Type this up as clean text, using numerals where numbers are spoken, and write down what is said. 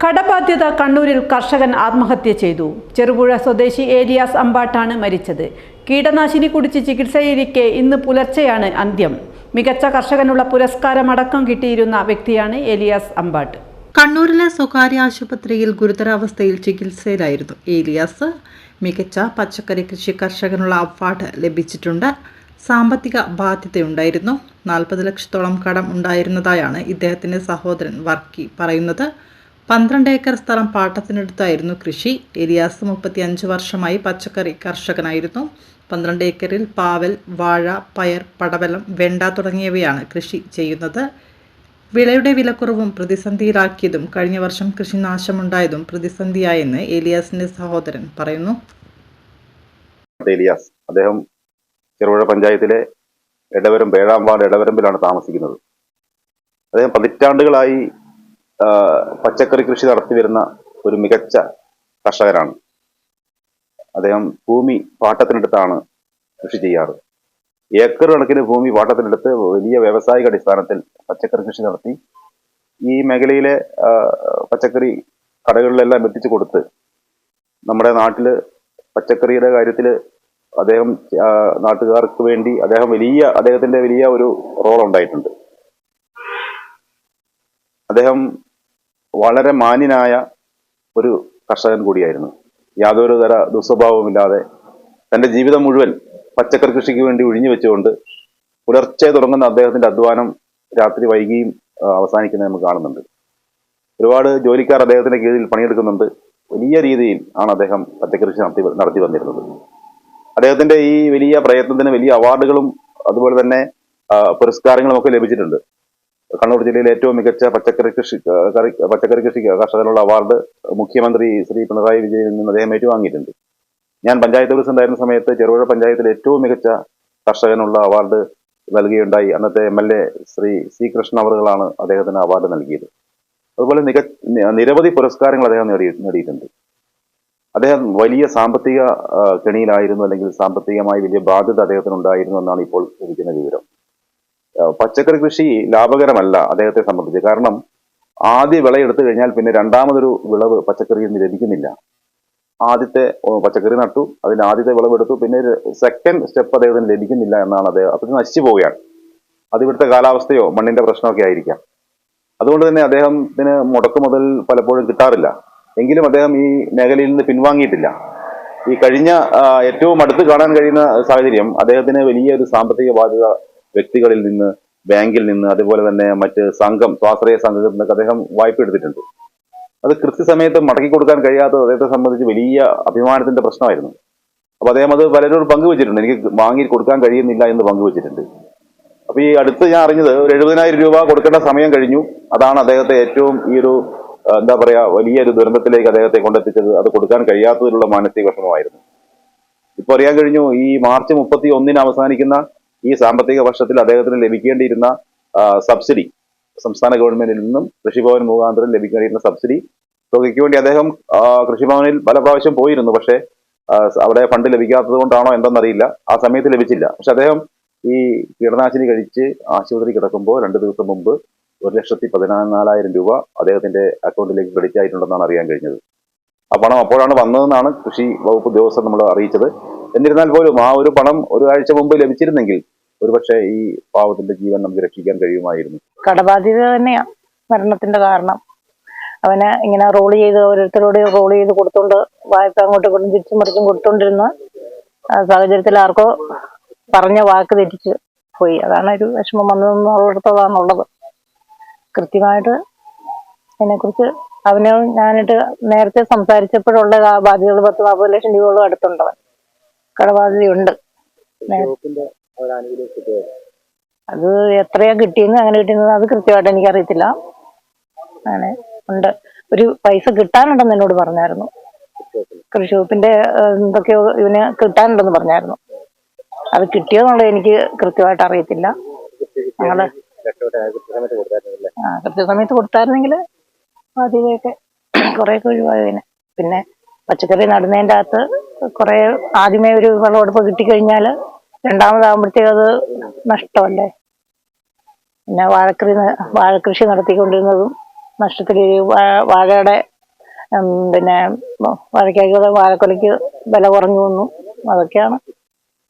കടബാധ്യത കണ്ണൂരിൽ കർഷകൻ ആത്മഹത്യ ചെയ്തു. ചെറുപുഴ സ്വദേശി ഏലിയാസ് അമ്പാട്ടാണ് മരിച്ചത്. കീടനാശിനി കുടിച്ച് ചികിത്സയിലിരിക്കെ ഇന്ന് പുലർച്ചെയാണ് അന്ത്യം. മികച്ച കർഷകനുള്ള പുരസ്കാരമടക്കം കിട്ടിയിരുന്ന വ്യക്തിയാണ് ഏലിയാസ് അമ്പാട്ട്. കണ്ണൂരിലെ സ്വകാര്യ ആശുപത്രിയിൽ ഗുരുതരാവസ്ഥയിൽ ചികിത്സയിലായിരുന്നു ഏലിയാസ്. മികച്ച പച്ചക്കറി കൃഷി കർഷകനുള്ള അവാർഡ് ലഭിച്ചിട്ടുണ്ട്. സാമ്പത്തിക ബാധ്യതയുണ്ടായിരുന്നു. 40 ലക്ഷത്തോളം കടം ഉണ്ടായിരുന്നതായാണ് ഇദ്ദേഹത്തിൻ്റെ സഹോദരൻ വർക്കി പറയുന്നത്. 12 ഏക്കർ സ്ഥലം പാട്ടത്തിനെടുത്തായിരുന്നു കൃഷി. ഏലിയാസ് 35 വർഷമായി പച്ചക്കറി കർഷകനായിരുന്നു. 12 ഏക്കറിൽ പാവൽ, വാഴ, പയർ, പടവലം, വെണ്ട തുടങ്ങിയവയാണ് കൃഷി ചെയ്യുന്നത്. വിളയുടെ വിലക്കുറവും പ്രതിസന്ധിയിലാക്കിയതും കഴിഞ്ഞ വർഷം കൃഷിനാശമുണ്ടായതും പ്രതിസന്ധിയായെന്ന് ഏലിയാസിന്റെ സഹോദരൻ പറയുന്നു. ഏലിയാസ് അദ്ദേഹം ചെറുപുഴ പഞ്ചായത്തിലെ എടവരം 7-ാം വാർഡ് എടവരമ്പിലാണ് താമസിക്കുന്നത്. അദ്ദേഹം പതിറ്റാണ്ടുകളായി പച്ചക്കറി കൃഷി നടത്തി വരുന്ന ഒരു മികച്ച കർഷകനാണ്. അദ്ദേഹം ഭൂമി പാട്ടത്തിനെടുത്താണ് കൃഷി ചെയ്യാറ്. ഏക്കർ കണക്കിന് ഭൂമി പാട്ടത്തിനെടുത്ത് വലിയ വ്യാവസായിക അടിസ്ഥാനത്തിൽ പച്ചക്കറി കൃഷി നടത്തി ഈ മേഖലയിലെ പച്ചക്കറി കടകളിലെല്ലാം എത്തിച്ചു കൊടുത്ത് നമ്മുടെ നാട്ടിൽ പച്ചക്കറിയുടെ കാര്യത്തിൽ അദ്ദേഹം നാട്ടുകാർക്ക് വേണ്ടി അദ്ദേഹത്തിന്റെ വലിയ ഒരു റോൾ ഉണ്ടായിട്ടുണ്ട്. അദ്ദേഹം വളരെ മാന്യനായ ഒരു കർഷകൻ കൂടിയായിരുന്നു. യാതൊരു തര ദുസ്വഭാവവുമില്ലാതെ തൻ്റെ ജീവിതം മുഴുവൻ പച്ചക്കറി കൃഷിക്ക് വേണ്ടി ഒഴിഞ്ഞു വെച്ചുകൊണ്ട് പുലർച്ചെ തുടങ്ങുന്ന അദ്ദേഹത്തിന്റെ അധ്വാനം രാത്രി വൈകിയും അവസാനിക്കുന്നത് നമുക്ക് കാണുന്നുണ്ട്. ഒരുപാട് ജോലിക്കാർ അദ്ദേഹത്തിന്റെ കീഴിൽ പണിയെടുക്കുന്നുണ്ട്. വലിയ രീതിയിൽ ആണ് അദ്ദേഹം പച്ചക്കൃഷി നടത്തി വന്നിരുന്നത്. അദ്ദേഹത്തിന്റെ ഈ വലിയ പ്രയത്നത്തിന് വലിയ അവാർഡുകളും അതുപോലെ തന്നെ പുരസ്കാരങ്ങളും ഒക്കെ ലഭിച്ചിട്ടുണ്ട്. കണ്ണൂർ ജില്ലയിലെ ഏറ്റവും മികച്ച പച്ചക്കറി കൃഷി കർഷകനുള്ള അവാർഡ് മുഖ്യമന്ത്രി ശ്രീ പിണറായി വിജയനിൽ നിന്ന് അദ്ദേഹം ഏറ്റുവാങ്ങിയിട്ടുണ്ട്. ഞാൻ പഞ്ചായത്ത് പ്രസിഡന്റായിരുന്ന സമയത്ത് ചെറുപുഴ പഞ്ചായത്തിലെ ഏറ്റവും മികച്ച കർഷകനുള്ള അവാർഡ് നൽകുകയുണ്ടായി. അന്നത്തെ MLA ശ്രീ C. കൃഷ്ണൻ അവറുകളാണ് അദ്ദേഹത്തിന് അവാർഡ് നൽകിയത്. അതുപോലെ നിരവധി പുരസ്കാരങ്ങൾ അദ്ദേഹം നേടിയിട്ടുണ്ട്. അദ്ദേഹം വലിയ സാമ്പത്തിക കെണിയിലായിരുന്നു, അല്ലെങ്കിൽ സാമ്പത്തികമായി വലിയ ബാധ്യത അദ്ദേഹത്തിനുണ്ടായിരുന്നു എന്നാണ് ഇപ്പോൾ ലഭിക്കുന്ന വിവരം. പച്ചക്കറി കൃഷി ലാഭകരമല്ല അദ്ദേഹത്തെ സംബന്ധിച്ച്. കാരണം ആദ്യ വിളയെടുത്തു കഴിഞ്ഞാൽ പിന്നെ രണ്ടാമതൊരു വിളവ് പച്ചക്കറിയിൽ നിന്ന് ലഭിക്കുന്നില്ല. ആദ്യത്തെ പച്ചക്കറി നട്ടു, അതിന്റെ ആദ്യത്തെ വിളവെടുത്തു, പിന്നെ സെക്കൻഡ് സ്റ്റെപ്പ് അദ്ദേഹത്തിന് ലഭിക്കുന്നില്ല എന്നാണ് അദ്ദേഹം. അപ്പോൾ നശിച്ചു പോവുകയാണ്. അത് ഇവിടുത്തെ കാലാവസ്ഥയോ മണ്ണിന്റെ പ്രശ്നമൊക്കെ ആയിരിക്കാം. അതുകൊണ്ട് തന്നെ അദ്ദേഹത്തിന് മുടക്കുമുതൽ പലപ്പോഴും കിട്ടാറില്ല. എങ്കിലും അദ്ദേഹം ഈ മേഖലയിൽ നിന്ന് പിൻവാങ്ങിയിട്ടില്ല. ഈ കഴിഞ്ഞ ഏറ്റവും അടുത്ത് കാണാൻ കഴിയുന്ന സാഹചര്യം അദ്ദേഹത്തിന് വലിയൊരു സാമ്പത്തിക ബാധ്യത വ്യക്തികളിൽ നിന്ന്, ബാങ്കിൽ നിന്ന്, അതുപോലെ തന്നെ മറ്റ് സ്വാശ്രയ സംഘത്തിൽ നിന്നൊക്കെ അദ്ദേഹം വായ്പ എടുത്തിട്ടുണ്ട്. അത് കൃത്യസമയത്ത് മടക്കി കൊടുക്കാൻ കഴിയാത്തത് അദ്ദേഹത്തെ സംബന്ധിച്ച് വലിയ അഭിമാനത്തിന്റെ പ്രശ്നമായിരുന്നു. അപ്പൊ അദ്ദേഹം അത് പലരോടും പങ്കുവച്ചിട്ടുണ്ട്. എനിക്ക് വാങ്ങി കൊടുക്കാൻ കഴിയുന്നില്ല എന്ന് പങ്കുവച്ചിട്ടുണ്ട്. അപ്പൊ ഈ അടുത്ത് ഞാൻ അറിഞ്ഞത് ഒരു 70,000 രൂപ കൊടുക്കേണ്ട സമയം കഴിഞ്ഞു. അതാണ് അദ്ദേഹത്തെ ഏറ്റവും ഈ ഒരു വലിയൊരു ദുരന്തത്തിലേക്ക് അദ്ദേഹത്തെ കൊണ്ടെത്തിച്ചത്. അത് കൊടുക്കാൻ കഴിയാത്തതിലുള്ള മാനസിക വിഷമമായിരുന്നു. ഇപ്പൊ അറിയാൻ കഴിഞ്ഞു, ഈ മാർച്ച് 31 അവസാനിക്കുന്ന ഈ സാമ്പത്തിക വർഷത്തിൽ അദ്ദേഹത്തിന് ലഭിക്കേണ്ടിയിരുന്ന സബ്സിഡി, സംസ്ഥാന ഗവൺമെന്റിൽ നിന്നും കൃഷിഭവൻ മുഖാന്തരം ലഭിക്കേണ്ടിയിരുന്ന സബ്സിഡി തുകയ്ക്ക് വേണ്ടി അദ്ദേഹം കൃഷിഭവനിൽ പല പ്രാവശ്യം പോയിരുന്നു. പക്ഷേ അവിടെ ഫണ്ട് ലഭിക്കാത്തത് കൊണ്ടാണോ എന്തെന്നറിയില്ല, ആ സമയത്ത് ലഭിച്ചില്ല. പക്ഷെ അദ്ദേഹം ഈ കീടനാശിനി കഴിച്ച് ആശുപത്രി കിടക്കുമ്പോൾ 2 ദിവസം മുമ്പ് 1,14,000 രൂപ അദ്ദേഹത്തിന്റെ അക്കൗണ്ടിലേക്ക് ക്രെഡിറ്റ് ആയിട്ടുണ്ടെന്നാണ് അറിയാൻ കഴിഞ്ഞത്. ആ പണം അപ്പോഴാണ് വന്നതെന്നാണ് കൃഷി വകുപ്പ് ഉദ്യോഗസ്ഥർ നമ്മൾ അറിയിച്ചത്. എന്നിരുന്നാൽ പോലും ആ ഒരു പണം ഒരാഴ്ച മുമ്പ് ലഭിച്ചിരുന്നെങ്കിൽ ഒരുപക്ഷെ ഈ പാവത്തിന്റെ ജീവൻ നമുക്ക് രക്ഷിക്കാൻ കഴിയുമായിരുന്നു. കടബാധ്യത തന്നെയാ മരണത്തിന്റെ കാരണം. അവന് ഇങ്ങനെ ഓരോരുത്തരോട് റോൾ ചെയ്ത് കൊടുത്തോണ്ട് വായ്പ അങ്ങോട്ടും ഇങ്ങോട്ടും തിരിച്ചും മറിച്ചും കൊടുത്തോണ്ടിരുന്ന സാഹചര്യത്തിൽ ആർക്കോ പറഞ്ഞ വാക്ക് തെറ്റിച്ച് പോയി. അതാണ് ഒരു വിഷമം വന്നതെന്നുള്ളിടത്തോളാണുള്ളത്. കൃത്യമായിട്ട് അതിനെക്കുറിച്ച് അവന് ഞാനിട്ട് നേരത്തെ സംസാരിച്ചപ്പോഴുള്ള ബാധ്യതകൾ 10-40 ലക്ഷം രൂപയോളം അടുത്തുണ്ടവൻ. കടബാധ്യതയുണ്ട്. അത് എത്രയാ കിട്ടിയെന്ന് അങ്ങനെ കിട്ടിയെന്ന് അത് കൃത്യമായിട്ട് എനിക്കറിയത്തില്ല. അങ്ങനെ ഉണ്ട്. ഒരു പൈസ കിട്ടാനുണ്ടെന്ന് എന്നോട് പറഞ്ഞായിരുന്നു. കൃഷി വകുപ്പിന്റെ എന്തൊക്കെയോ ഇവന് കിട്ടാനുണ്ടെന്ന് പറഞ്ഞായിരുന്നു. അത് കിട്ടിയോന്നുള്ളത് എനിക്ക് കൃത്യമായിട്ട് അറിയത്തില്ല. ഞങ്ങള് കൃത്യസമയത്ത് കൊടുത്തായിരുന്നെങ്കിൽ ബാധ്യതയൊക്കെ കുറെയൊക്കെ ഒഴിവായതിന്. പിന്നെ പച്ചക്കറി നടുന്നതിൻ്റെ അകത്ത് കുറെ ആദ്യമേ ഒരു വിളവെടുപ്പ് കിട്ടിക്കഴിഞ്ഞാൽ രണ്ടാമതാകുമ്പോഴത്തേക്ക് അത് നഷ്ടമല്ലേ. പിന്നെ വാഴക്കൃഷി നടത്തിക്കൊണ്ടിരുന്നതും നഷ്ടത്തിൽ വാഴയുടെ പിന്നെ വാഴയ്ക്കൊക്കെ വാഴക്കൊലയ്ക്ക് വില കുറഞ്ഞു വന്നു. അതൊക്കെയാണ്.